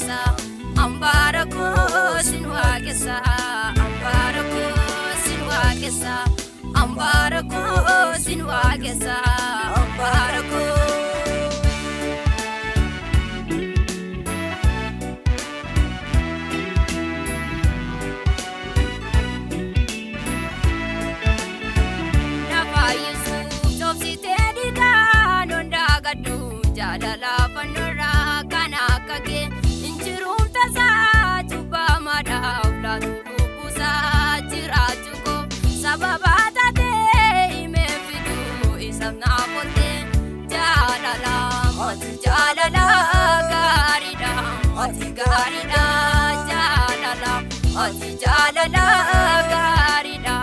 waaqessa ambarako sin waaqessa ambarako sin waaqessa ambarako sin waaqessa ambarako jalala panora kana kage injirum tasa chuba mada ula tubusa chirachuko sababa tate ime fidu isabna pote jalala garida jalala garida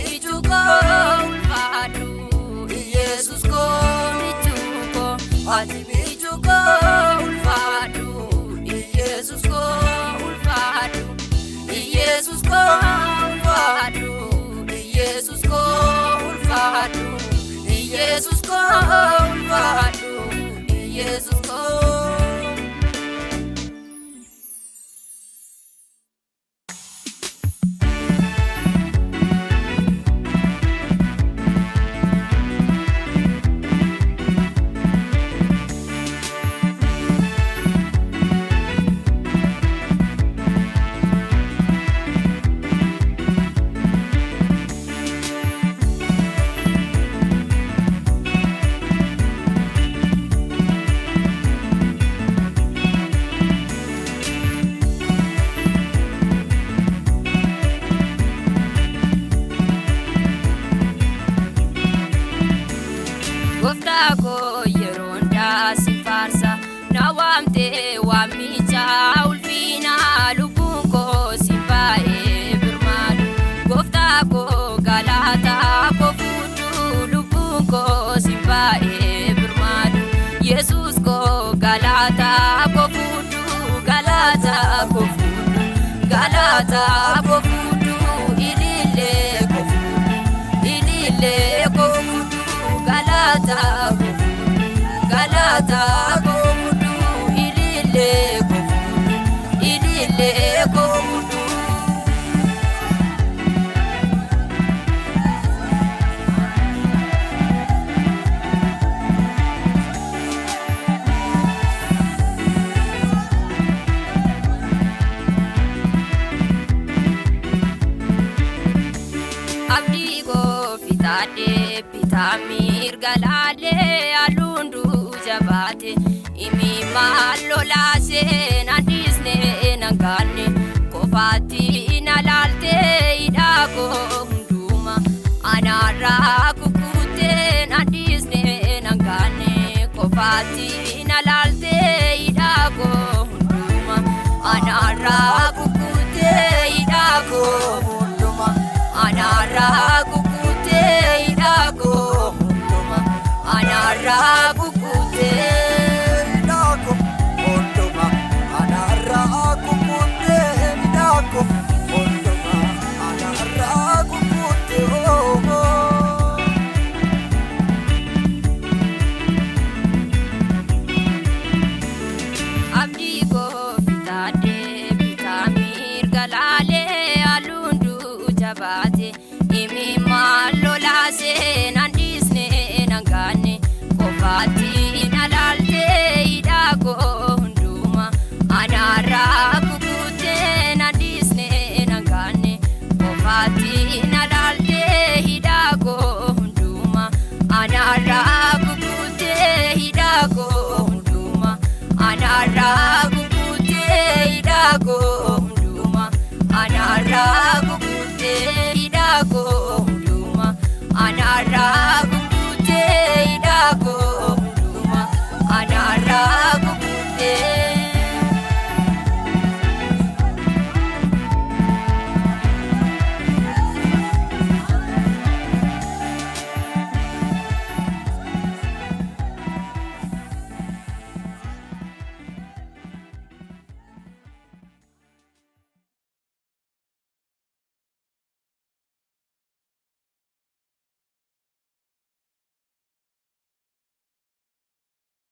michuko ulfadu Jesus ko michuko ati michuko ulfadu Jesus ko ulfadu Jesus ko ulfadu Jesus ko ulfadu Jesus ko ulfadu Jesus ko Goftako yeronda sifarsa nawamte wamicha ulfina lubunko sifae birmadu Goftako galata kofudu lubunko sifae birmadu Jesus ko galata kofudu galata kofudu ilile kofudu galata kofudu ilile kofudu abdigo fitade pitamir galale alundu jabate imi malolase nandisne nangane kofati nalalte idako hunduma anara kukute nandisne nangane kofati nalalte idako hunduma anara kukute idako hunduma anara kukute idako hunduma anara kukute idako hunduma anara kukute idako hunduma anara kukute abdigo fitade bitamir galale alundu jabate imi malolase nandisne nangane kofati nalalte idako hunduma anara kukute nandisne nangane kofati nalalte idako hunduma anara kukute idako hunduma anara kukute idako hunduma anara kukute idako hunduma anara kukute idako